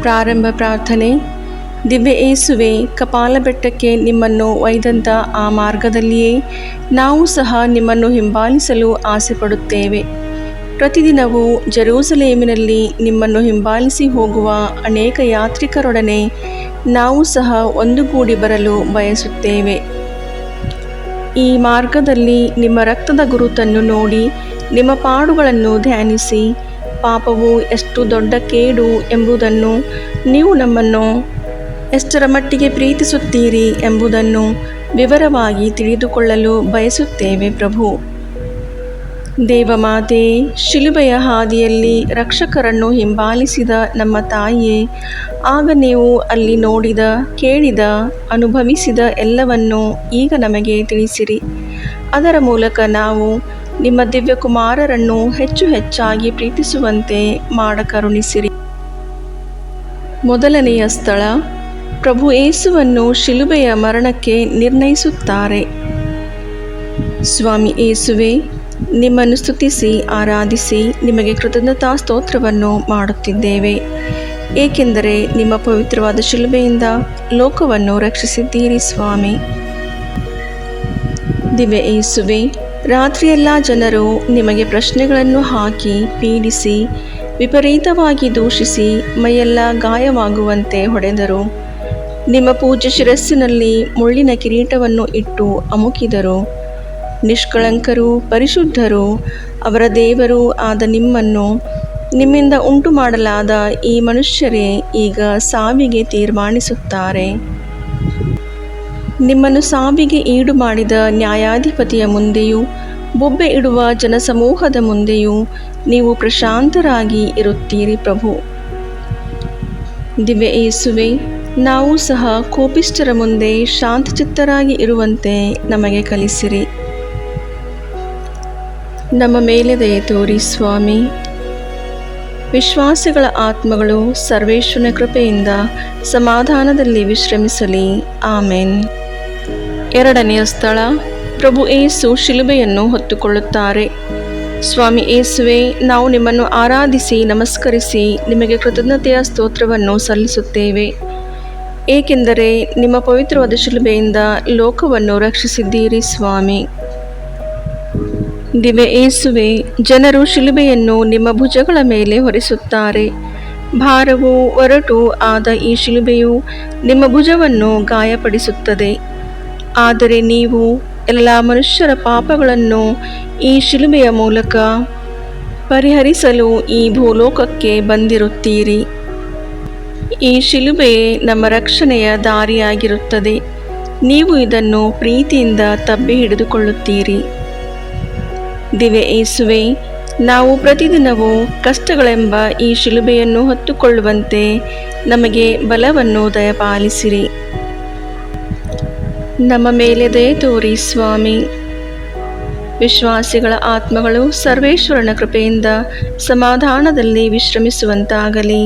ಪ್ರಾರಂಭ ಪ್ರಾರ್ಥನೆ. ದಿವ್ಯ ಯೇಸುವೆ, ಕಪಾಲಬೆಟ್ಟಕ್ಕೆ ನಿಮ್ಮನ್ನು ಒಯ್ದಂಥ ಆ ಮಾರ್ಗದಲ್ಲಿಯೇ ನಾವು ಸಹ ನಿಮ್ಮನ್ನು ಹಿಂಬಾಲಿಸಲು ಆಸೆಪಡುತ್ತೇವೆ. ಪ್ರತಿದಿನವೂ ಜೆರೂಸಲೇಮಿನಲ್ಲಿ ನಿಮ್ಮನ್ನು ಹಿಂಬಾಲಿಸಿ ಹೋಗುವ ಅನೇಕ ಯಾತ್ರಿಕರೊಡನೆ ನಾವು ಸಹ ಒಂದುಗೂಡಿ ಬರಲು ಬಯಸುತ್ತೇವೆ. ಈ ಮಾರ್ಗದಲ್ಲಿ ನಿಮ್ಮ ರಕ್ತದ ಗುರುತನ್ನು ನೋಡಿ ನಿಮ್ಮ ಪಾಡುಗಳನ್ನು ಧ್ಯಾನಿಸಿ, ಪಾಪವು ಎಷ್ಟು ದೊಡ್ಡ ಕೇಡು ಎಂಬುದನ್ನು, ನೀವು ನಮ್ಮನ್ನು ಎಷ್ಟರ ಮಟ್ಟಿಗೆ ಪ್ರೀತಿಸುತ್ತೀರಿ ಎಂಬುದನ್ನು ವಿವರವಾಗಿ ತಿಳಿದುಕೊಳ್ಳಲು ಬಯಸುತ್ತೇವೆ ಪ್ರಭು. ದೇವಮಾತೆ, ಶಿಲುಬೆಯ ಹಾದಿಯಲ್ಲಿ ರಕ್ಷಕರನ್ನು ಹಿಂಬಾಲಿಸಿದ ನಮ್ಮ ತಾಯಿಯೇ, ಆಗ ನೀವು ಅಲ್ಲಿ ನೋಡಿದ, ಕೇಳಿದ, ಅನುಭವಿಸಿದ ಎಲ್ಲವನ್ನು ಈಗ ನಮಗೆ ತಿಳಿಸಿರಿ. ಅದರ ಮೂಲಕ ನಾವು ನಿಮ್ಮ ದಿವ್ಯಕುಮಾರರನ್ನು ಹೆಚ್ಚು ಹೆಚ್ಚಾಗಿ ಪ್ರೀತಿಸುವಂತೆ ಮಾಡಕರುಣಿಸಿರಿ. ಮೊದಲನೆಯ ಸ್ಥಳ, ಪ್ರಭು ಯೇಸುವನ್ನು ಶಿಲುಬೆಯ ಮರಣಕ್ಕೆ ನಿರ್ಣಯಿಸುತ್ತಾರೆ. ಸ್ವಾಮಿ ಯೇಸುವೆ, ನಿಮ್ಮನ್ನು ಸ್ತುತಿಸಿ ಆರಾಧಿಸಿ ನಿಮಗೆ ಕೃತಜ್ಞತಾ ಸ್ತೋತ್ರವನ್ನು ಮಾಡುತ್ತಿದ್ದೇವೆ, ಏಕೆಂದರೆ ನಿಮ್ಮ ಪವಿತ್ರವಾದ ಶಿಲುಬೆಯಿಂದ ಲೋಕವನ್ನು ರಕ್ಷಿಸಿದ್ದೀರಿ ಸ್ವಾಮಿ. ದಿವ್ಯ ಯೇಸುವೆ, ರಾತ್ರಿಯೆಲ್ಲ ಜನರು ನಿಮಗೆ ಪ್ರಶ್ನೆಗಳನ್ನು ಹಾಕಿ ಪೀಡಿಸಿ ವಿಪರೀತವಾಗಿ ದೂಷಿಸಿ ಮೈಯೆಲ್ಲ ಗಾಯವಾಗುವಂತೆ ಹೊಡೆದರು. ನಿಮ್ಮ ಪೂಜ್ಯ ಶಿರಸ್ಸಿನಲ್ಲಿ ಮುಳ್ಳಿನ ಕಿರೀಟವನ್ನು ಇಟ್ಟು ಅಮುಕಿದರು. ನಿಷ್ಕಳಂಕರು, ಪರಿಶುದ್ಧರು, ಅವರ ದೇವರೂ ಆದ ನಿಮ್ಮನ್ನು ನಿಮ್ಮಿಂದ ಉಂಟು ಮಾಡಲಾದ ಈ ಮನುಷ್ಯರೇ ಈಗ ಸಾವಿಗೆ ತೀರ್ಮಾನಿಸುತ್ತಾರೆ. ನಿಮ್ಮನ್ನು ಸಾವಿಗೆ ಈಡು ಮಾಡಿದ ನ್ಯಾಯಾಧಿಪತಿಯ ಮುಂದೆಯೂ ಬೊಬ್ಬೆ ಇಡುವ ಜನಸಮೂಹದ ಮುಂದೆಯೂ ನೀವು ಪ್ರಶಾಂತರಾಗಿ ಇರುತ್ತೀರಿ ಪ್ರಭು. ದಿವ್ಯ ಯೇಸುವೆ, ನಾವು ಸಹ ಕೋಪಿಷ್ಠರ ಮುಂದೆ ಶಾಂತಚಿತ್ತರಾಗಿ ಇರುವಂತೆ ನಮಗೆ ಕಲಿಸಿರಿ. ನಮ್ಮ ಮೇಲೆ ದಯೆ ತೋರಿ ಸ್ವಾಮಿ. ವಿಶ್ವಾಸಿಗಳ ಆತ್ಮಗಳು ಸರ್ವೇಶ್ವರನ ಕೃಪೆಯಿಂದ ಸಮಾಧಾನದಲ್ಲಿ ವಿಶ್ರಮಿಸಲಿ. ಆಮೆನ್. ಎರಡನೆಯ ಸ್ಥಳ, ಪ್ರಭು ಯೇಸು ಶಿಲುಬೆಯನ್ನು ಹೊತ್ತುಕೊಳ್ಳುತ್ತಾರೆ. ಸ್ವಾಮಿ ಯೇಸುವೆ, ನಾವು ನಿಮ್ಮನ್ನು ಆರಾಧಿಸಿ ನಮಸ್ಕರಿಸಿ ನಿಮಗೆ ಕೃತಜ್ಞತೆಯ ಸ್ತೋತ್ರವನ್ನು ಸಲ್ಲಿಸುತ್ತೇವೆ, ಏಕೆಂದರೆ ನಿಮ್ಮ ಪವಿತ್ರವಾದ ಶಿಲುಬೆಯಿಂದ ಲೋಕವನ್ನು ರಕ್ಷಿಸಿದ್ದೀರಿ ಸ್ವಾಮಿ. ದಿವ್ಯ ಯೇಸುವೆ, ಜನರು ಶಿಲುಬೆಯನ್ನು ನಿಮ್ಮ ಭುಜಗಳ ಮೇಲೆ ಹೊರಿಸುತ್ತಾರೆ. ಭಾರವೂ ಒರಟೂ ಆದ ಈ ಶಿಲುಬೆಯು ನಿಮ್ಮ ಭುಜವನ್ನು ಗಾಯಪಡಿಸುತ್ತದೆ. ಆದರೆ ನೀವು ಎಲ್ಲ ಮನುಷ್ಯರ ಪಾಪಗಳನ್ನು ಈ ಶಿಲುಬೆಯ ಮೂಲಕ ಪರಿಹರಿಸಲು ಈ ಭೂಲೋಕಕ್ಕೆ ಬಂದಿರುತ್ತೀರಿ. ಈ ಶಿಲುಬೆಯೇ ನಮ್ಮ ರಕ್ಷಣೆಯ ದಾರಿಯಾಗಿರುತ್ತದೆ. ನೀವು ಇದನ್ನು ಪ್ರೀತಿಯಿಂದ ತಬ್ಬಿ ಹಿಡಿದುಕೊಳ್ಳುತ್ತೀರಿ. ದಿವ್ಯ ಯೇಸುವೆ, ನಾವು ಪ್ರತಿದಿನವೂ ಕಷ್ಟಗಳೆಂಬ ಈ ಶಿಲುಬೆಯನ್ನು ಹೊತ್ತುಕೊಳ್ಳುವಂತೆ ನಮಗೆ ಬಲವನ್ನು ದಯಪಾಲಿಸಿರಿ. ನಮ್ಮ ಮೇಲೆ ದಯೆ ತೋರಿ ಸ್ವಾಮಿ. ವಿಶ್ವಾಸಿಗಳ ಆತ್ಮಗಳು ಸರ್ವೇಶ್ವರನ ಕೃಪೆಯಿಂದ ಸಮಾಧಾನದಲ್ಲಿ ವಿಶ್ರಮಿಸುವಂತಾಗಲಿ.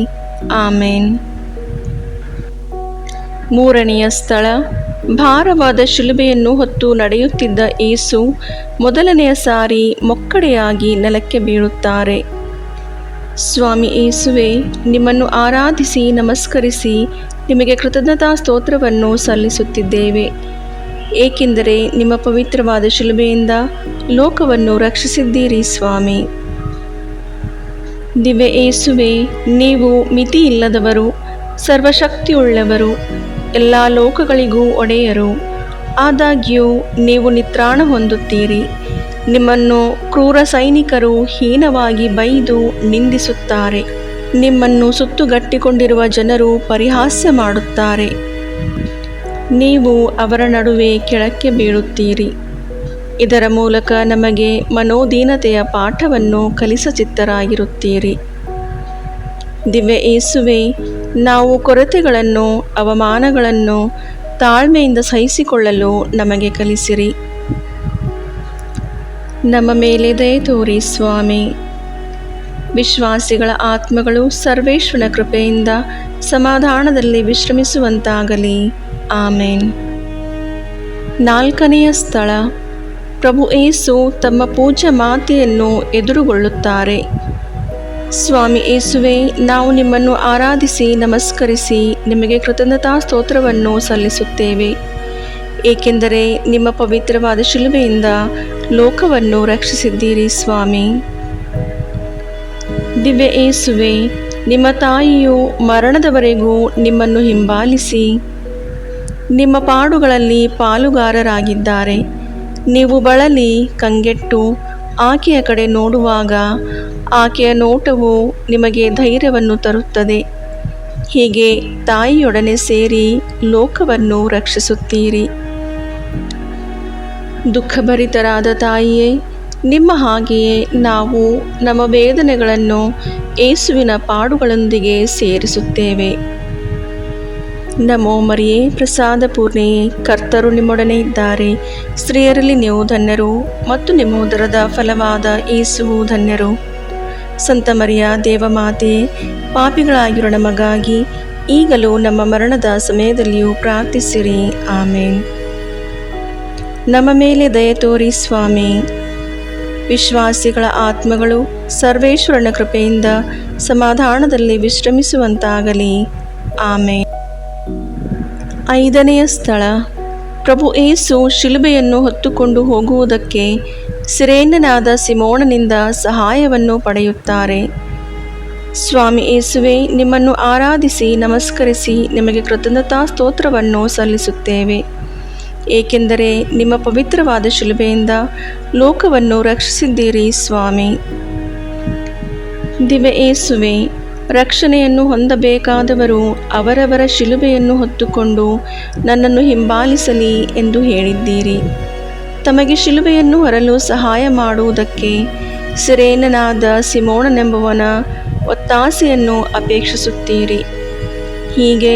ಆಮೇನ್. ಮೂರನೆಯ ಸ್ಥಳ, ಭಾರವಾದ ಶಿಲುಬೆಯನ್ನು ಹೊತ್ತು ನಡೆಯುತ್ತಿದ್ದ ಯೇಸು ಮೊದಲನೆಯ ಸಾರಿ ಮೊಕ್ಕಡೆಯಾಗಿ ನೆಲಕ್ಕೆ ಬೀಳುತ್ತಾರೆ. ಸ್ವಾಮಿ ಯೇಸುವೆ, ನಿಮ್ಮನ್ನು ಆರಾಧಿಸಿ ನಮಸ್ಕರಿಸಿ ನಿಮಗೆ ಕೃತಜ್ಞತಾ ಸ್ತೋತ್ರವನ್ನು ಸಲ್ಲಿಸುತ್ತಿದ್ದೇವೆ, ಏಕೆಂದರೆ ನಿಮ್ಮ ಪವಿತ್ರವಾದ ಶಿಲುಬೆಯಿಂದ ಲೋಕವನ್ನು ರಕ್ಷಿಸಿದ್ದೀರಿ ಸ್ವಾಮಿ. ದಿವ್ಯ ಯೇಸುವೆ, ನೀವು ಮಿತಿಯಿಲ್ಲದವರು, ಸರ್ವಶಕ್ತಿಯುಳ್ಳವರು, ಎಲ್ಲ ಲೋಕಗಳಿಗೂ ಒಡೆಯರು. ಆದಾಗ್ಯೂ ನೀವು ನಿತ್ರಾಣ ಹೊಂದುತ್ತೀರಿ. ನಿಮ್ಮನ್ನು ಕ್ರೂರ ಸೈನಿಕರು ಹೀನವಾಗಿ ಬೈದು ನಿಂದಿಸುತ್ತಾರೆ. ನಿಮ್ಮನ್ನು ಸುತ್ತುಗಟ್ಟಿಕೊಂಡಿರುವ ಜನರು ಪರಿಹಾಸ್ಯ ಮಾಡುತ್ತಾರೆ. ನೀವು ಅವರ ನಡುವೆ ಕೆಳಕ್ಕೆ ಬೀಳುತ್ತೀರಿ. ಇದರ ಮೂಲಕ ನಮಗೆ ಮನೋದೀನತೆಯ ಪಾಠವನ್ನು ಕಲಿಸಚಿತ್ತರಾಗಿರುತ್ತೀರಿ. ದಿವ್ಯ ಯೇಸುವೆ, ನಾವು ಕೊರತೆಗಳನ್ನು, ಅವಮಾನಗಳನ್ನು ತಾಳ್ಮೆಯಿಂದ ಸಹಿಸಿಕೊಳ್ಳಲು ನಮಗೆ ಕಲಿಸಿರಿ. ನಮ್ಮ ಮೇಲೆ ದಯೆ ತೋರಿ ಸ್ವಾಮಿ. ವಿಶ್ವಾಸಿಗಳ ಆತ್ಮಗಳು ಸರ್ವೇಶ್ವರನ ಕೃಪೆಯಿಂದ ಸಮಾಧಾನದಲ್ಲಿ ವಿಶ್ರಮಿಸುವಂತಾಗಲಿ. ಆಮೇನ್. ನಾಲ್ಕನೆಯ ಸ್ಥಳ, ಪ್ರಭು ಯೇಸು ತಮ್ಮ ಪೂಜ್ಯ ಮಾತೆಯನ್ನು ಎದುರುಗೊಳ್ಳುತ್ತಾರೆ. ಸ್ವಾಮಿ ಯೇಸುವೆ, ನಾವು ನಿಮ್ಮನ್ನು ಆರಾಧಿಸಿ ನಮಸ್ಕರಿಸಿ ನಿಮಗೆ ಕೃತಜ್ಞತಾ ಸ್ತೋತ್ರವನ್ನು ಸಲ್ಲಿಸುತ್ತೇವೆ, ಏಕೆಂದರೆ ನಿಮ್ಮ ಪವಿತ್ರವಾದ ಶಿಲುಬೆಯಿಂದ ಲೋಕವನ್ನು ರಕ್ಷಿಸಿದ್ದೀರಿ. ಸ್ವಾಮಿ ದಿವ್ಯ ಯೇಸುವೆ, ನಿಮ್ಮ ತಾಯಿಯು ಮರಣದವರೆಗೂ ನಿಮ್ಮನ್ನು ಹಿಂಬಾಲಿಸಿ ನಿಮ್ಮ ಪಾಡುಗಳಲ್ಲಿ ಪಾಲುಗಾರರಾಗಿದ್ದಾರೆ. ನೀವು ಬಳಲಿ ಕಂಗೆಟ್ಟು ಆಕೆಯ ಕಡೆ ನೋಡುವಾಗ ಆಕೆಯ ನೋಟವು ನಿಮಗೆ ಧೈರ್ಯವನ್ನು ತರುತ್ತದೆ. ಹೀಗೆ ತಾಯಿಯೊಡನೆ ಸೇರಿ ಲೋಕವನ್ನು ರಕ್ಷಿಸುತ್ತೀರಿ. ದುಃಖಭರಿತರಾದ ತಾಯಿಯೇ, ನಿಮ್ಮ ಹಾಗೆಯೇ ನಾವು ನಮ್ಮ ವೇದನೆಗಳನ್ನು ಯೇಸುವಿನ ಪಾಡುಗಳೊಂದಿಗೆ ಸೇರಿಸುತ್ತೇವೆ. ನಮೋ ಮರಿಯೇ, ಪ್ರಸಾದ ಪೂರ್ಣೆಯೇ, ಕರ್ತರು ನಿಮ್ಮೊಡನೆ ಇದ್ದಾರೆ. ಸ್ತ್ರೀಯರಲ್ಲಿ ನೀವು ಧನ್ಯರು ಮತ್ತು ನಿಮ್ಮ ಉದರದ ಫಲವಾದ ಯೇಸುವು ಧನ್ಯರು. ಸಂತ ಮರಿಯ ದೇವಮಾತೆ, ಪಾಪಿಗಳಾಗಿರೋ ನಮಗಾಗಿ ಈಗಲೂ ನಮ್ಮ ಮರಣದ ಸಮಯದಲ್ಲಿಯೂ ಪ್ರಾರ್ಥಿಸಿರಿ. ಆಮೇನ್. ನಮ್ಮ ಮೇಲೆ ದಯೆ ತೋರಿ ಸ್ವಾಮಿ. ವಿಶ್ವಾಸಿಗಳ ಆತ್ಮಗಳು ಸರ್ವೇಶ್ವರನ ಕೃಪೆಯಿಂದ ಸಮಾಧಾನದಲ್ಲಿ ವಿಶ್ರಮಿಸುವಂತಾಗಲಿ. ಆಮೇನ್. 5ನೆಯ ಸ್ಥಳ, ಪ್ರಭು ಯೇಸು ಶಿಲುಬೆಯನ್ನು ಹೊತ್ತುಕೊಂಡು ಹೋಗುವುದಕ್ಕೆ ಸಿರೇನನಾದ ಸಿಮೋನನಿಂದ ಸಹಾಯವನ್ನು ಪಡೆಯುತ್ತಾರೆ. ಸ್ವಾಮಿ ಯೇಸುವೆ, ನಿಮ್ಮನ್ನು ಆರಾಧಿಸಿ ನಮಸ್ಕರಿಸಿ ನಿಮಗೆ ಕೃತಜ್ಞತಾ ಸ್ತೋತ್ರವನ್ನು ಸಲ್ಲಿಸುತ್ತೇವೆ, ಏಕೆಂದರೆ ನಿಮ್ಮ ಪವಿತ್ರವಾದ ಶಿಲುಬೆಯಿಂದ ಲೋಕವನ್ನು ರಕ್ಷಿಸಿದ್ದೀರಿ. ಸ್ವಾಮಿ ದಿವ್ಯ ಯೇಸುವೆ, ರಕ್ಷಣೆಯನ್ನು ಹೊಂದಬೇಕಾದವರು ಅವರವರ ಶಿಲುಬೆಯನ್ನು ಹೊತ್ತುಕೊಂಡು ನನ್ನನ್ನು ಹಿಂಬಾಲಿಸಲಿ ಎಂದು ಹೇಳಿದ್ದೀರಿ. ತಮಗೆ ಶಿಲುಬೆಯನ್ನು ಹೊರಲು ಸಹಾಯ ಮಾಡುವುದಕ್ಕೆ ಸಿರೇನನಾದ ಸಿಮೋನನೆಂಬುವನ ಒತ್ತಾಸೆಯನ್ನು ಅಪೇಕ್ಷಿಸುತ್ತೀರಿ. ಹೀಗೆ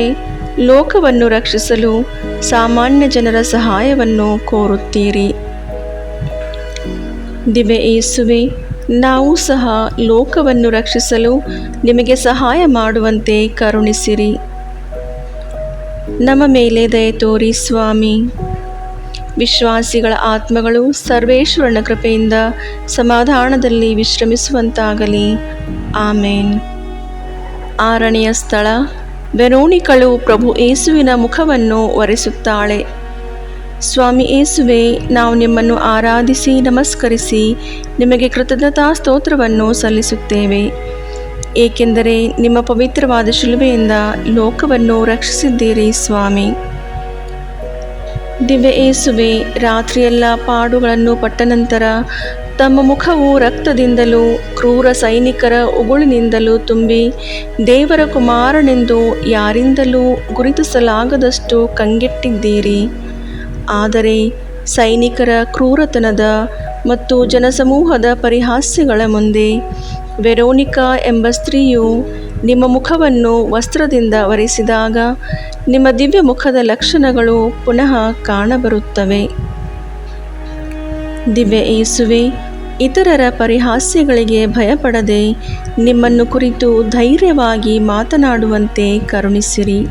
ಲೋಕವನ್ನು ರಕ್ಷಿಸಲು ಸಾಮಾನ್ಯ ಜನರ ಸಹಾಯವನ್ನು ಕೋರುತ್ತೀರಿ. ದಿವ್ಯ ಯೇಸುವೆ, ನಾವು ಸಹ ಲೋಕವನ್ನು ರಕ್ಷಿಸಲು ನಿಮಗೆ ಸಹಾಯ ಮಾಡುವಂತೆ ಕರುಣಿಸಿರಿ. ನಮ್ಮ ಮೇಲೆ ದಯೆ ತೋರಿ ಸ್ವಾಮಿ. ವಿಶ್ವಾಸಿಗಳ ಆತ್ಮಗಳು ಸರ್ವೇಶ್ವರನ ಕೃಪೆಯಿಂದ ಸಮಾಧಾನದಲ್ಲಿ ವಿಶ್ರಮಿಸುವಂತಾಗಲಿ. ಆಮೇನ್. 6ನೆಯ ಸ್ಥಳ, ವೆರೋನಿಕಳು ಪ್ರಭು ಯೇಸುವಿನ ಮುಖವನ್ನು ಒರೆಸುತ್ತಾಳೆ. ಸ್ವಾಮಿ ಯೇಸುವೆ, ನಾವು ನಿಮ್ಮನ್ನು ಆರಾಧಿಸಿ ನಮಸ್ಕರಿಸಿ ನಿಮಗೆ ಕೃತಜ್ಞತಾ ಸ್ತೋತ್ರವನ್ನು ಸಲ್ಲಿಸುತ್ತೇವೆ, ಏಕೆಂದರೆ ನಿಮ್ಮ ಪವಿತ್ರವಾದ ಶಿಲುಬೆಯಿಂದ ಲೋಕವನ್ನು ರಕ್ಷಿಸಿದ್ದೀರಿ. ಸ್ವಾಮಿ ದಿವ್ಯ ಯೇಸುವೆ, ರಾತ್ರಿಯೆಲ್ಲ ಪಾಡುಗಳನ್ನು ಪಟ್ಟ ನಂತರ ತಮ್ಮ ಮುಖವು ರಕ್ತದಿಂದಲೂ ಕ್ರೂರ ಸೈನಿಕರ ಉಗುಳಿನಿಂದಲೂ ತುಂಬಿ ದೇವರ ಕುಮಾರನೆಂದು ಯಾರಿಂದಲೂ ಗುರುತಿಸಲಾಗದಷ್ಟು ಕಂಗೆಟ್ಟಿದ್ದೀರಿ. ಆದರೆ ಸೈನಿಕರ ಕ್ರೂರತನದ ಮತ್ತು ಜನಸಮೂಹದ ಪರಿಹಾಸ್ಯಗಳ ಮುಂದೆ ವೆರೋನಿಕಾ ಎಂಬ ಸ್ತ್ರೀಯು ನಿಮ್ಮ ಮುಖವನ್ನು ವಸ್ತ್ರದಿಂದ ಒರೆಸಿದಾಗ ನಿಮ್ಮ ದಿವ್ಯ ಮುಖದ ಲಕ್ಷಣಗಳು ಪುನಃ ಕಾಣಬರುತ್ತವೆ. ದಿವ್ಯ ಯೇಸುವೆ, ಇತರರ ಪರಿಹಾಸ್ಯಗಳಿಗೆ ಭಯಪಡದೆ ನಿಮ್ಮನ್ನು ಕುರಿತು ಧೈರ್ಯವಾಗಿ ಮಾತನಾಡುವಂತೆ ಕರುಣಿಸಿರಿ.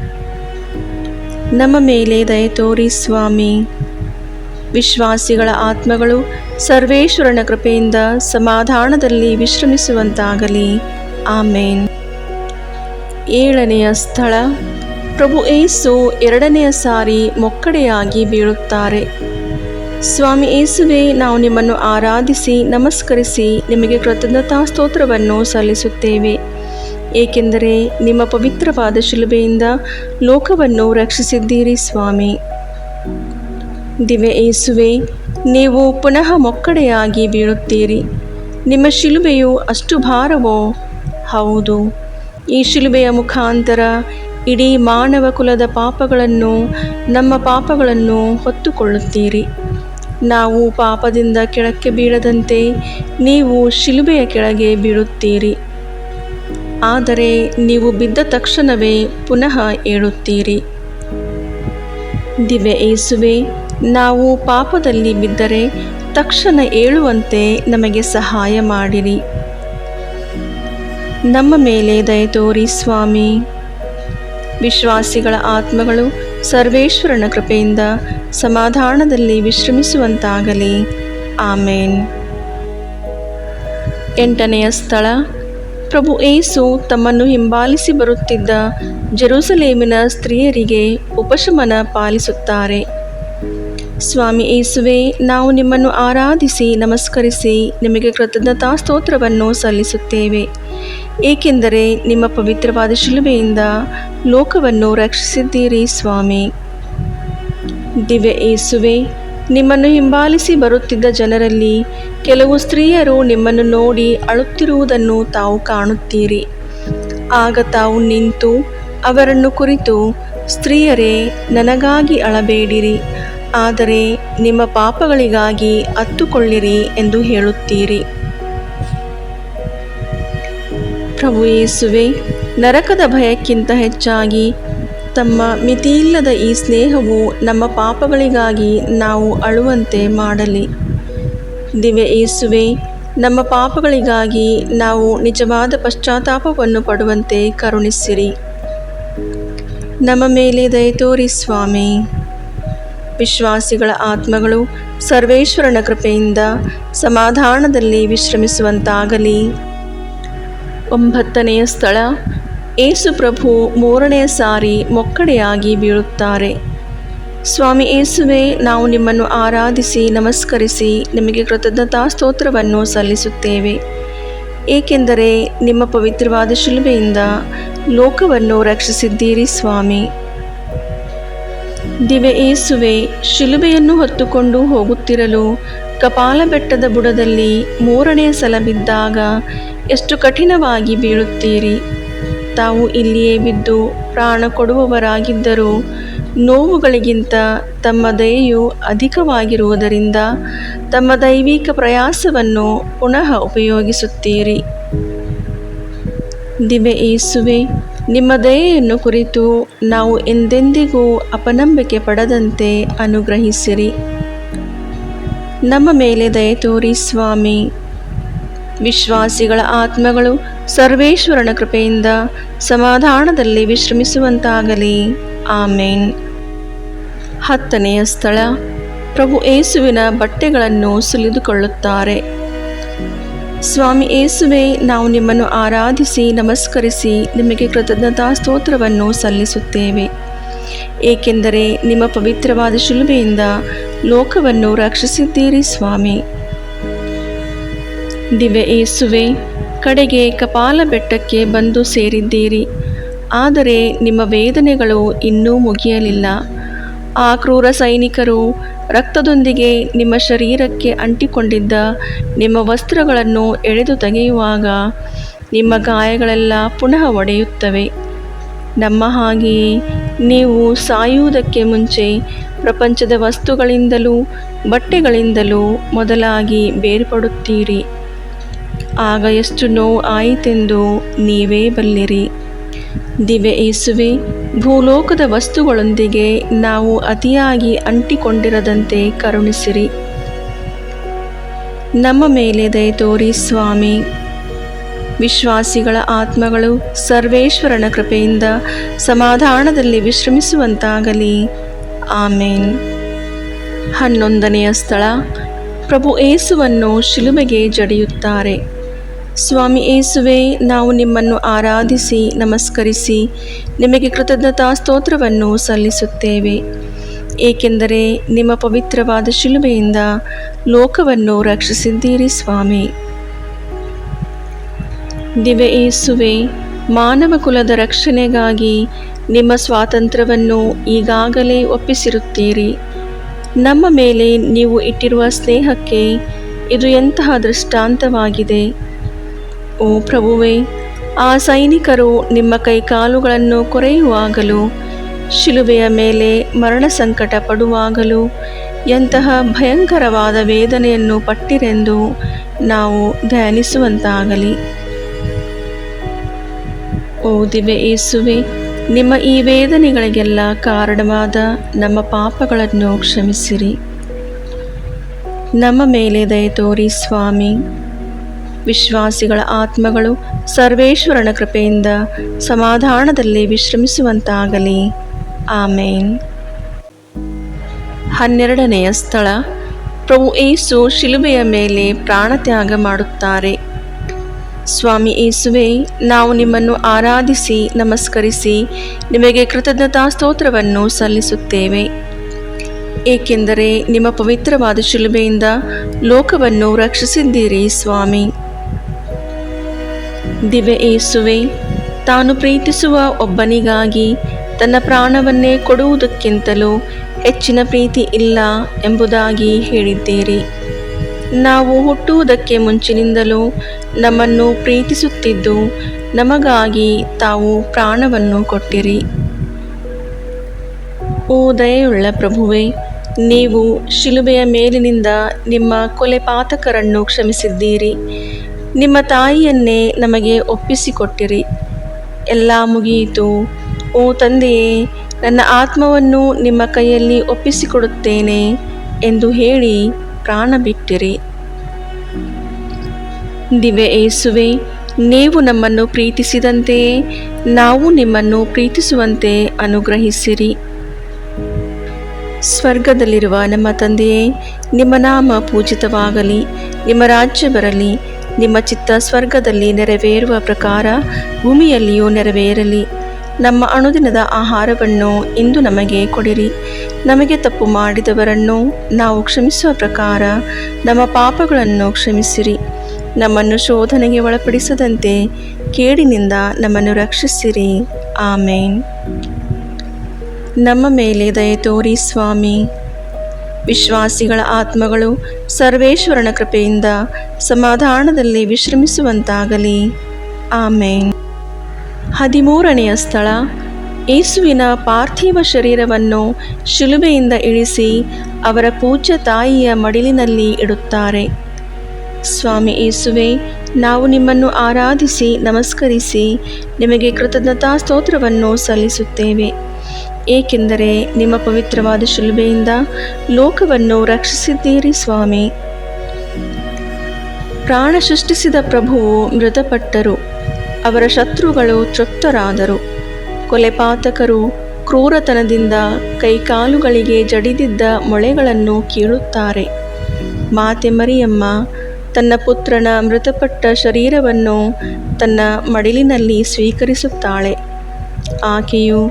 ನಮ್ಮ ಮೇಲೆ ದಯೆ ತೋರಿ ಸ್ವಾಮಿ. ವಿಶ್ವಾಸಿಗಳ ಆತ್ಮಗಳು ಸರ್ವೇಶ್ವರನ ಕೃಪೆಯಿಂದ ಸಮಾಧಾನದಲ್ಲಿ ವಿಶ್ರಮಿಸುವಂತಾಗಲಿ. ಆಮೇನ್. 7ನೆಯ ಸ್ಥಳ, ಪ್ರಭು ಯೇಸು 2ನೆಯ ಸಾರಿ ಮೊಕ್ಕಡೆಯಾಗಿ ಬೀಳುತ್ತಾರೆ. ಸ್ವಾಮಿ ಯೇಸುವೆ, ನಾವು ನಿಮ್ಮನ್ನು ಆರಾಧಿಸಿ ನಮಸ್ಕರಿಸಿ ನಿಮಗೆ ಕೃತಜ್ಞತಾ ಸ್ತೋತ್ರವನ್ನು ಸಲ್ಲಿಸುತ್ತೇವೆ, ಏಕೆಂದರೆ ನಿಮ್ಮ ಪವಿತ್ರವಾದ ಶಿಲುಬೆಯಿಂದ ಲೋಕವನ್ನು ರಕ್ಷಿಸಿದ್ದೀರಿ. ಸ್ವಾಮಿ ದಿವ್ಯ ಯೇಸುವೆ, ನೀವು ಪುನಃ ಮೊಕ್ಕಡೆಯಾಗಿ ಬೀಳುತ್ತೀರಿ. ನಿಮ್ಮ ಶಿಲುಬೆಯು ಅಷ್ಟು ಭಾರವೋ? ಹೌದು. ಈ ಶಿಲುಬೆಯ ಮುಖಾಂತರ ಇಡೀ ಮಾನವ ಕುಲದ ಪಾಪಗಳನ್ನು, ನಮ್ಮ ಪಾಪಗಳನ್ನು ಹೊತ್ತುಕೊಳ್ಳುತ್ತೀರಿ. ನಾವು ಪಾಪದಿಂದ ಕೆಳಕ್ಕೆ ಬೀಳದಂತೆ ನೀವು ಶಿಲುಬೆಯ ಕೆಳಗೆ ಬೀಳುತ್ತೀರಿ. ಆದರೆ ನೀವು ಬಿದ್ದ ತಕ್ಷಣವೇ ಪುನಃ ಏಳುತ್ತೀರಿ. ದಿವ್ಯ ಯೇಸುವೆ, ನಾವು ಪಾಪದಲ್ಲಿ ಬಿದ್ದರೆ ತಕ್ಷಣ ಏಳುವಂತೆ ನಮಗೆ ಸಹಾಯ ಮಾಡಿರಿ. ನಮ್ಮ ಮೇಲೆ ದಯೆ ತೋರಿ ಸ್ವಾಮಿ. ವಿಶ್ವಾಸಿಗಳ ಆತ್ಮಗಳು ಸರ್ವೇಶ್ವರನ ಕೃಪೆಯಿಂದ ಸಮಾಧಾನದಲ್ಲಿ ವಿಶ್ರಮಿಸುವಂತಾಗಲಿ. ಆಮೇನ್. 8ನೆಯ ಸ್ಥಳ, ಪ್ರಭು ಏಸು ತಮ್ಮನ್ನು ಹಿಂಬಾಲಿಸಿ ಬರುತ್ತಿದ್ದ ಜೆರೂಸಲೇಮಿನ ಸ್ತ್ರೀಯರಿಗೆ ಉಪಶಮನ ಪಾಲಿಸುತ್ತಾರೆ. ಸ್ವಾಮಿ ಏಸುವೆ, ನಾವು ನಿಮ್ಮನ್ನು ಆರಾಧಿಸಿ ನಮಸ್ಕರಿಸಿ ನಿಮಗೆ ಕೃತಜ್ಞತಾ ಸ್ತೋತ್ರವನ್ನು ಸಲ್ಲಿಸುತ್ತೇವೆ, ಏಕೆಂದರೆ ನಿಮ್ಮ ಪವಿತ್ರವಾದ ಶಿಲುಬೆಯಿಂದ ಲೋಕವನ್ನು ರಕ್ಷಿಸಿದ್ದೀರಿ. ಸ್ವಾಮಿ ದಿವ್ಯ ಏಸುವೆ, ನಿಮ್ಮನ್ನು ಹಿಂಬಾಲಿಸಿ ಬರುತ್ತಿದ್ದ ಜನರಲ್ಲಿ ಕೆಲವು ಸ್ತ್ರೀಯರು ನಿಮ್ಮನ್ನು ನೋಡಿ ಅಳುತ್ತಿರುವುದನ್ನು ತಾವು ಕಾಣುತ್ತೀರಿ. ಆಗ ತಾವು ನಿಂತು ಅವರನ್ನು ಕುರಿತು, ಸ್ತ್ರೀಯರೇ, ನನಗಾಗಿ ಅಳಬೇಡಿರಿ, ಆದರೆ ನಿಮ್ಮ ಪಾಪಗಳಿಗಾಗಿ ಅತ್ತುಕೊಳ್ಳಿರಿ ಎಂದು ಹೇಳುತ್ತೀರಿ. ಪ್ರಭು ಯೇಸುವೆ, ನರಕದ ಭಯಕ್ಕಿಂತ ಹೆಚ್ಚಾಗಿ ತಮ್ಮ ಮಿತಿಯಿಲ್ಲದ ಈ ಸ್ನೇಹವು ನಮ್ಮ ಪಾಪಗಳಿಗಾಗಿ ನಾವು ಅಳುವಂತೆ ಮಾಡಲಿ. ದಿವ್ಯ ಯೇಸುವೆ, ನಮ್ಮ ಪಾಪಗಳಿಗಾಗಿ ನಾವು ನಿಜವಾದ ಪಶ್ಚಾತ್ತಾಪವನ್ನು ಪಡುವಂತೆ ಕರುಣಿಸಿರಿ. ನಮ್ಮ ಮೇಲೆ ದಯೆ ತೋರಿ ಸ್ವಾಮಿ. ವಿಶ್ವಾಸಿಗಳ ಆತ್ಮಗಳು ಸರ್ವೇಶ್ವರನ ಕೃಪೆಯಿಂದ ಸಮಾಧಾನದಲ್ಲಿ ವಿಶ್ರಮಿಸುವಂತಾಗಲಿ. 9ನೇ ಸ್ಥಳ, ಏಸು ಪ್ರಭು 3ನೇ ಸಾರಿ ಮೊಕ್ಕಡೆಯಾಗಿ ಬೀಳುತ್ತಾರೆ. ಸ್ವಾಮಿ ಏಸುವೆ, ನಾವು ನಿಮ್ಮನ್ನು ಆರಾಧಿಸಿ ನಮಸ್ಕರಿಸಿ ನಿಮಗೆ ಕೃತಜ್ಞತಾ ಸ್ತೋತ್ರವನ್ನು ಸಲ್ಲಿಸುತ್ತೇವೆ, ಏಕೆಂದರೆ ನಿಮ್ಮ ಪವಿತ್ರವಾದ ಶಿಲುಬೆಯಿಂದ ಲೋಕವನ್ನು ರಕ್ಷಿಸಿದ್ದೀರಿ. ಸ್ವಾಮಿ ದಿವ್ಯ ಏಸುವೆ, ಶಿಲುಬೆಯನ್ನು ಹೊತ್ತುಕೊಂಡು ಹೋಗುತ್ತಿರಲು ಕಪಾಲ ಬೆಟ್ಟದ ಬುಡದಲ್ಲಿ 3ನೇ ಸಲ ಬಿದ್ದಾಗ ಎಷ್ಟು ಕಠಿಣವಾಗಿ ಬೀಳುತ್ತೀರಿ. ತಾವು ಇಲ್ಲಿಯೇ ಬಿದ್ದು ಪ್ರಾಣ ಕೊಡುವವರಾಗಿದ್ದರೂ ನೋವುಗಳಿಗಿಂತ ತಮ್ಮ ದಯೆಯು ಅಧಿಕವಾಗಿರುವುದರಿಂದ ತಮ್ಮ ದೈವಿಕ ಪ್ರಯಾಸವನ್ನು ಪುನಃ ಉಪಯೋಗಿಸುತ್ತೀರಿ. ದಿವ್ಯ ಯೇಸುವೆ, ನಿಮ್ಮ ದಯೆಯನ್ನು ಕುರಿತು ನಾವು ಎಂದೆಂದಿಗೂ ಅಪನಂಬಿಕೆ ಪಡದಂತೆ ಅನುಗ್ರಹಿಸಿರಿ. ನಮ್ಮ ಮೇಲೆ ದಯೆ ತೋರಿ ಸ್ವಾಮಿ. ವಿಶ್ವಾಸಿಗಳ ಆತ್ಮಗಳು ಸರ್ವೇಶ್ವರನ ಕೃಪೆಯಿಂದ ಸಮಾಧಾನದಲ್ಲಿ ವಿಶ್ರಮಿಸುವಂತಾಗಲಿ. ಆಮೇನ್. 10ನೆಯ ಸ್ಥಳ, ಪ್ರಭು ಏಸುವಿನ ಬಟ್ಟೆಗಳನ್ನು ಸುಲಿದುಕೊಳ್ಳುತ್ತಾರೆ. ಸ್ವಾಮಿ ಏಸುವೆ, ನಾವು ನಿಮ್ಮನ್ನು ಆರಾಧಿಸಿ ನಮಸ್ಕರಿಸಿ ನಿಮಗೆ ಕೃತಜ್ಞತಾ ಸ್ತೋತ್ರವನ್ನು ಸಲ್ಲಿಸುತ್ತೇವೆ, ಏಕೆಂದರೆ ನಿಮ್ಮ ಪವಿತ್ರವಾದ ಶಿಲುಬೆಯಿಂದ ಲೋಕವನ್ನು ರಕ್ಷಿಸಿದ್ದೀರಿ. ಸ್ವಾಮಿ ದಿವ್ಯ ಏಸುವೆ, ಕಡೆಗೆ ಕಪಾಲ ಬೆಟ್ಟಕ್ಕೆ ಬಂದು ಸೇರಿದ್ದೀರಿ, ಆದರೆ ನಿಮ್ಮ ವೇದನೆಗಳು ಇನ್ನೂ ಮುಗಿಯಲಿಲ್ಲ. ಆ ಕ್ರೂರ ಸೈನಿಕರು ರಕ್ತದೊಂದಿಗೆ ನಿಮ್ಮ ಶರೀರಕ್ಕೆ ಅಂಟಿಕೊಂಡಿದ್ದ ನಿಮ್ಮ ವಸ್ತ್ರಗಳನ್ನು ಎಳೆದು ತೆಗೆಯುವಾಗ ನಿಮ್ಮ ಗಾಯಗಳೆಲ್ಲ ಪುನಃ ಒಡೆಯುತ್ತವೆ. ನಮ್ಮ ಹಾಗೆಯೇ ನೀವು ಸಾಯುವುದಕ್ಕೆ ಮುಂಚೆ ಪ್ರಪಂಚದ ವಸ್ತುಗಳಿಂದಲೂ ಬಟ್ಟೆಗಳಿಂದಲೂ ಮೊದಲಾಗಿ ಬೇರ್ಪಡುತ್ತೀರಿ. ಆಗ ಎಷ್ಟು ನೋವು ಆಯಿತೆಂದು ನೀವೇ ಬಲ್ಲಿರಿ. ದಿವ್ಯ ಯೇಸುವೆ, ಭೂಲೋಕದ ವಸ್ತುಗಳೊಂದಿಗೆ ನಾವು ಅತಿಯಾಗಿ ಅಂಟಿಕೊಂಡಿರದಂತೆ ಕರುಣಿಸಿರಿ. ನಮ್ಮ ಮೇಲೆ ದಯೆ ತೋರಿ ಸ್ವಾಮಿ. ವಿಶ್ವಾಸಿಗಳ ಆತ್ಮಗಳು ಸರ್ವೇಶ್ವರನ ಕೃಪೆಯಿಂದ ಸಮಾಧಾನದಲ್ಲಿ ವಿಶ್ರಮಿಸುವಂತಾಗಲಿ. ಆಮೇನ್. 11ನೆಯ ಸ್ಥಳ, ಪ್ರಭು ಏಸುವನ್ನು ಶಿಲುಬೆಗೆ ಜಡಿಯುತ್ತಾರೆ. ಸ್ವಾಮಿ ಏಸುವೆ, ನಾವು ನಿಮ್ಮನ್ನು ಆರಾಧಿಸಿ ನಮಸ್ಕರಿಸಿ ನಿಮಗೆ ಕೃತಜ್ಞತಾ ಸ್ತೋತ್ರವನ್ನು ಸಲ್ಲಿಸುತ್ತೇವೆ, ಏಕೆಂದರೆ ನಿಮ್ಮ ಪವಿತ್ರವಾದ ಶಿಲುಬೆಯಿಂದ ಲೋಕವನ್ನು ರಕ್ಷಿಸಿದ್ದೀರಿ. ಸ್ವಾಮಿ ದಿವ್ಯ ಯೇಸುವೆ, ಮಾನವ ಕುಲದ ರಕ್ಷಣೆಗಾಗಿ ನಿಮ್ಮ ಸ್ವಾತಂತ್ರ್ಯವನ್ನು ಈಗಾಗಲೇ ಒಪ್ಪಿಸಿರುತ್ತೀರಿ. ನಮ್ಮ ಮೇಲೆ ನೀವು ಇಟ್ಟಿರುವ ಸ್ನೇಹಕ್ಕೆ ಇದು ಎಂತಹ ದೃಷ್ಟಾಂತವಾಗಿದೆ. ಓ ಪ್ರಭುವೇ, ಆ ಸೈನಿಕರು ನಿಮ್ಮ ಕೈಕಾಲುಗಳನ್ನು ಕೊರೆಯುವಾಗಲೂ ಶಿಲುಬೆಯ ಮೇಲೆ ಮರಣ ಸಂಕಟ ಪಡುವಾಗಲೂ ಎಂತಹ ಭಯಂಕರವಾದ ವೇದನೆಯನ್ನು ಪಟ್ಟಿರೆಂದು ನಾವು ಧ್ಯಾನಿಸುವಂತಾಗಲಿ. ಓ ದಿವ್ಯ ಯೇಸುವೆ, ನಿಮ್ಮ ಈ ವೇದನೆಗಳಿಗೆಲ್ಲ ಕಾರಣವಾದ ನಮ್ಮ ಪಾಪಗಳನ್ನು ಕ್ಷಮಿಸಿರಿ. ನಮ್ಮ ಮೇಲೆ ದಯೆ ತೋರಿ ಸ್ವಾಮಿ. ವಿಶ್ವಾಸಿಗಳ ಆತ್ಮಗಳು ಸರ್ವೇಶ್ವರನ ಕೃಪೆಯಿಂದ ಸಮಾಧಾನದಲ್ಲಿ ವಿಶ್ರಮಿಸುವಂತಾಗಲಿ. ಆಮೇನ್. 12ನೆಯ ಸ್ಥಳ, ಪ್ರಭು ಏಸು ಶಿಲುಬೆಯ ಮೇಲೆ ಪ್ರಾಣತ್ಯಾಗ ಮಾಡುತ್ತಾರೆ. ಸ್ವಾಮಿ ಯೇಸುವೆ, ನಾವು ನಿಮ್ಮನ್ನು ಆರಾಧಿಸಿ ನಮಸ್ಕರಿಸಿ ನಿಮಗೆ ಕೃತಜ್ಞತಾ ಸ್ತೋತ್ರವನ್ನು ಸಲ್ಲಿಸುತ್ತೇವೆ. ಏಕೆಂದರೆ ನಿಮ್ಮ ಪವಿತ್ರವಾದ ಶಿಲುಬೆಯಿಂದ ಲೋಕವನ್ನು ರಕ್ಷಿಸಿದ್ದೀರಿ ಸ್ವಾಮಿ. ದಿವ್ಯ ಯೇಸುವೆ, ತಾನು ಪ್ರೀತಿಸುವ ಒಬ್ಬನಿಗಾಗಿ ತನ್ನ ಪ್ರಾಣವನ್ನೇ ಕೊಡುವುದಕ್ಕಿಂತಲೂ ಹೆಚ್ಚಿನ ಪ್ರೀತಿ ಇಲ್ಲ ಎಂಬುದಾಗಿ ಹೇಳಿದ್ದೀರಿ. ನಾವು ಹುಟ್ಟುವುದಕ್ಕೆ ಮುಂಚಿನಿಂದಲೂ ನಮ್ಮನ್ನು ಪ್ರೀತಿಸುತ್ತಿದ್ದು ನಮಗಾಗಿ ತಾವು ಪ್ರಾಣವನ್ನು ಕೊಟ್ಟಿರಿ. ಓ ದಯೆಯುಳ್ಳ ಪ್ರಭುವೇ, ನೀವು ಶಿಲುಬೆಯ ಮೇಲಿನಿಂದ ನಿಮ್ಮ ಕೊಲೆಪಾತಕರನ್ನು ಕ್ಷಮಿಸಿದ್ದೀರಿ. ನಿಮ್ಮ ತಾಯಿಯನ್ನೇ ನಮಗೆ ಒಪ್ಪಿಸಿಕೊಟ್ಟಿರಿ. ಎಲ್ಲ ಮುಗಿಯಿತು. ಓ ತಂದೆಯೇ, ನನ್ನ ಆತ್ಮವನ್ನು ನಿಮ್ಮ ಕೈಯಲ್ಲಿ ಒಪ್ಪಿಸಿಕೊಡುತ್ತೇನೆ ಎಂದು ಹೇಳಿ ಪ್ರಾಣ ಬಿಟ್ಟಿರಿ. ದಿವ್ಯ ಯೇಸುವೆ, ನೀವು ನಮ್ಮನ್ನು ಪ್ರೀತಿಸಿದಂತೆಯೇ ನಾವು ನಿಮ್ಮನ್ನು ಪ್ರೀತಿಸುವಂತೆ ಅನುಗ್ರಹಿಸಿರಿ. ಸ್ವರ್ಗದಲ್ಲಿರುವ ನಮ್ಮ ತಂದೆಯೇ, ನಿಮ್ಮ ನಾಮ ಪೂಜಿತವಾಗಲಿ, ನಿಮ್ಮ ರಾಜ್ಯ ಬರಲಿ, ನಿಮ್ಮ ಚಿತ್ತ ಸ್ವರ್ಗದಲ್ಲಿ ನೆರವೇರುವ ಪ್ರಕಾರ ಭೂಮಿಯಲ್ಲಿಯೂ ನೆರವೇರಲಿ. ನಮ್ಮ ಅನುದಿನದ ಆಹಾರವನ್ನು ಇಂದು ನಮಗೆ ಕೊಡಿರಿ. ನಮಗೆ ತಪ್ಪು ಮಾಡಿದವರನ್ನು ನಾವು ಕ್ಷಮಿಸುವ ಪ್ರಕಾರ ನಮ್ಮ ಪಾಪಗಳನ್ನು ಕ್ಷಮಿಸಿರಿ. ನಮ್ಮನ್ನು ಶೋಧನೆಗೆ ಒಳಪಡಿಸದಂತೆ ಕೇಡಿನಿಂದ ನಮ್ಮನ್ನು ರಕ್ಷಿಸಿರಿ. ಆಮೇನ್. ನಮ್ಮ ಮೇಲೆ ದಯೆ ತೋರಿ ಸ್ವಾಮಿ. ವಿಶ್ವಾಸಿಗಳ ಆತ್ಮಗಳು ಸರ್ವೇಶ್ವರನ ಕೃಪೆಯಿಂದ ಸಮಾಧಾನದಲ್ಲಿ ವಿಶ್ರಮಿಸುವಂತಾಗಲಿ. ಆಮೇನ್. 13ನೆಯ ಸ್ಥಳ, ಯೇಸುವಿನ ಪಾರ್ಥಿವ ಶರೀರವನ್ನು ಶಿಲುಬೆಯಿಂದ ಇಳಿಸಿ ಅವರ ಪೂಜ್ಯ ತಾಯಿಯ ಮಡಿಲಿನಲ್ಲಿ ಇಡುತ್ತಾರೆ. ಸ್ವಾಮಿ ಯೇಸುವೆ, ನಾವು ನಿಮ್ಮನ್ನು ಆರಾಧಿಸಿ ನಮಸ್ಕರಿಸಿ ನಿಮಗೆ ಕೃತಜ್ಞತಾ ಸ್ತೋತ್ರವನ್ನು ಸಲ್ಲಿಸುತ್ತೇವೆ. ಏಕೆಂದರೆ ನಿಮ್ಮ ಪವಿತ್ರವಾದ ಶಿಲುಬೆಯಿಂದ ಲೋಕವನ್ನು ರಕ್ಷಿಸಿದ್ದೀರಿ ಸ್ವಾಮಿ. ಪ್ರಾಣ ಸೃಷ್ಟಿಸಿದ ಪ್ರಭುವು ಮೃತಪಟ್ಟರು, ಅವರ ಶತ್ರುಗಳು ತೃಪ್ತರಾದರು. ಕೊಲೆಪಾತಕರು ಕ್ರೂರತನದಿಂದ ಕೈಕಾಲುಗಳಿಗೆ ಜಡಿದಿದ್ದ ಮೊಳೆಗಳನ್ನು ಕೀಳುತ್ತಾರೆ. ಮಾತೆ ಮರಿಯಮ್ಮ ತನ್ನ ಪುತ್ರನ ಮೃತಪಟ್ಟ ಶರೀರವನ್ನು ತನ್ನ ಮಡಿಲಿನಲ್ಲಿ ಸ್ವೀಕರಿಸುತ್ತಾಳೆ. ಆಕೆಯು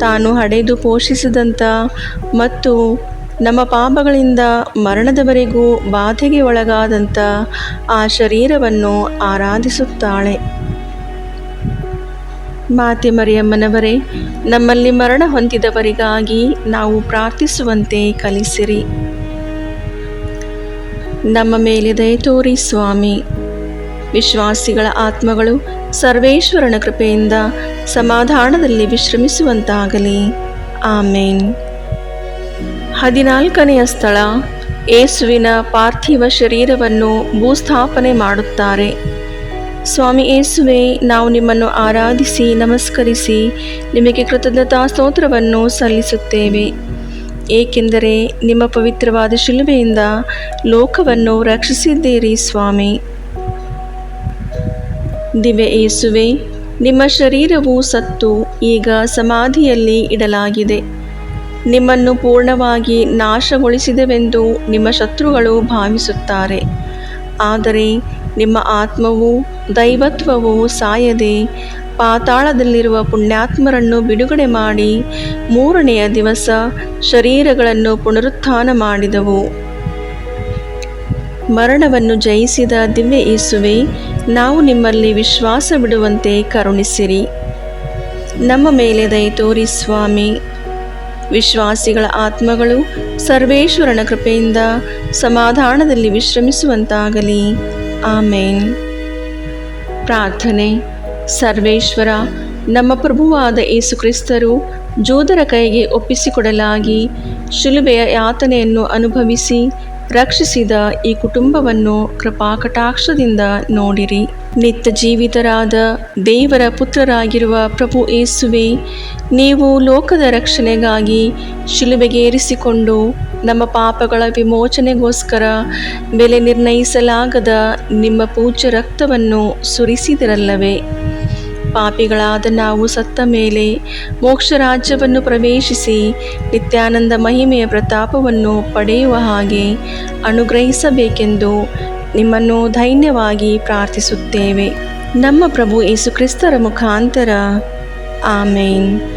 ತಾನು ಹಡೆದು ಪೋಷಿಸಿದಂಥ ಮತ್ತು ನಮ್ಮ ಪಾಪಗಳಿಂದ ಮರಣದವರೆಗೂ ಬಾಧೆಗೆ ಒಳಗಾದಂಥ ಆ ಶರೀರವನ್ನು ಆರಾಧಿಸುತ್ತಾಳೆ. ಮಾತೆ ಮರಿಯಮ್ಮನವರೇ, ನಮ್ಮಲ್ಲಿ ಮರಣ ಹೊಂದಿದವರಿಗಾಗಿ ನಾವು ಪ್ರಾರ್ಥಿಸುವಂತೆ ಕಲಿಸಿರಿ. ನಮ್ಮ ಮೇಲೆ ದಯೆ ತೋರಿ ಸ್ವಾಮಿ. ವಿಶ್ವಾಸಿಗಳ ಆತ್ಮಗಳು ಸರ್ವೇಶ್ವರನ ಕೃಪೆಯಿಂದ ಸಮಾಧಾನದಲ್ಲಿ ವಿಶ್ರಮಿಸುವಂತಾಗಲಿ. ಆಮೇನ್. 14ನೆಯ ಸ್ಥಳ, ಯೇಸುವಿನ ಪಾರ್ಥಿವ ಶರೀರವನ್ನು ಭೂಸ್ಥಾಪನೆ ಮಾಡುತ್ತಾರೆ. ಸ್ವಾಮಿ ಯೇಸುವೆ, ನಾವು ನಿಮ್ಮನ್ನು ಆರಾಧಿಸಿ ನಮಸ್ಕರಿಸಿ ನಿಮಗೆ ಕೃತಜ್ಞತಾ ಸ್ತೋತ್ರವನ್ನು ಸಲ್ಲಿಸುತ್ತೇವೆ. ಏಕೆಂದರೆ ನಿಮ್ಮ ಪವಿತ್ರವಾದ ಶಿಲುಬೆಯಿಂದ ಲೋಕವನ್ನು ರಕ್ಷಿಸಿದ್ದೀರಿ ಸ್ವಾಮಿ. ದಿವ್ಯ ಯೇಸುವೆ, ನಿಮ್ಮ ಶರೀರವು ಸತ್ತು ಈಗ ಸಮಾಧಿಯಲ್ಲಿ ಇಡಲಾಗಿದೆ. ನಿಮ್ಮನ್ನು ಪೂರ್ಣವಾಗಿ ನಾಶಗೊಳಿಸಿದೆವೆಂದು ನಿಮ್ಮ ಶತ್ರುಗಳು ಭಾವಿಸುತ್ತಾರೆ. ಆದರೆ ನಿಮ್ಮ ಆತ್ಮವು ದೈವತ್ವವು ಸಾಯದೆ ಪಾತಾಳದಲ್ಲಿರುವ ಪುಣ್ಯಾತ್ಮರನ್ನು ಬಿಡುಗಡೆ ಮಾಡಿ 3ನೆಯ ದಿವಸ ಶರೀರಗಳನ್ನು ಪುನರುತ್ಥಾನ ಮಾಡಿದವು. ಮರಣವನ್ನು ಜಯಿಸಿದ ದಿವ್ಯ ಯೇಸುವೆ, ನಾವು ನಿಮ್ಮಲ್ಲಿ ವಿಶ್ವಾಸ ಬಿಡುವಂತೆ ಕರುಣಿಸಿರಿ. ನಮ್ಮ ಮೇಲೆ ದಯೆ ತೋರಿ ಸ್ವಾಮಿ. ವಿಶ್ವಾಸಿಗಳ ಆತ್ಮಗಳು ಸರ್ವೇಶ್ವರನ ಕೃಪೆಯಿಂದ ಸಮಾಧಾನದಲ್ಲಿ ವಿಶ್ರಮಿಸುವಂತಾಗಲಿ. ಆಮೇನ್. ಪ್ರಾರ್ಥನೆ. ಸರ್ವೇಶ್ವರ, ನಮ್ಮ ಪ್ರಭುವಾದ ಯೇಸು ಕ್ರಿಸ್ತರು ಜೂದರ ಕೈಗೆ ಒಪ್ಪಿಸಿಕೊಡಲಾಗಿ ಶಿಲುಬೆಯ ಯಾತನೆಯನ್ನು ಅನುಭವಿಸಿ ರಕ್ಷಿಸಿದ ಈ ಕುಟುಂಬವನ್ನು ಕೃಪಾಕಟಾಕ್ಷದಿಂದ ನೋಡಿರಿ. ನಿತ್ಯ ಜೀವಿತರಾದ ದೇವರ ಪುತ್ರರಾಗಿರುವ ಪ್ರಭು ಯೇಸುವೆ, ನೀವು ಲೋಕದ ರಕ್ಷಣೆಗಾಗಿ ಶಿಲುಬೆಗೇರಿಸಿಕೊಂಡು ನಮ್ಮ ಪಾಪಗಳ ವಿಮೋಚನೆಗೋಸ್ಕರ ಬೆಲೆ ನಿರ್ಣಯಿಸಲಾಗದ ನಿಮ್ಮ ಪೂಜ್ಯ ರಕ್ತವನ್ನು ಸುರಿಸಿದಿರಲ್ಲವೇ. ಪಾಪಿಗಳಾದ ನಾವು ಸತ್ತ ಮೇಲೆ ಮೋಕ್ಷ ರಾಜ್ಯವನ್ನು ಪ್ರವೇಶಿಸಿ ನಿತ್ಯಾನಂದ ಮಹಿಮೆಯ ಪ್ರತಾಪವನ್ನು ಪಡೆಯುವ ಹಾಗೆ ಅನುಗ್ರಹಿಸಬೇಕೆಂದು ನಿಮ್ಮನ್ನು ಧೈರ್ಯವಾಗಿ ಪ್ರಾರ್ಥಿಸುತ್ತೇವೆ. ನಮ್ಮ ಪ್ರಭು ಯೇಸು ಕ್ರಿಸ್ತರ ಮುಖಾಂತರ ಆಮೇನ್.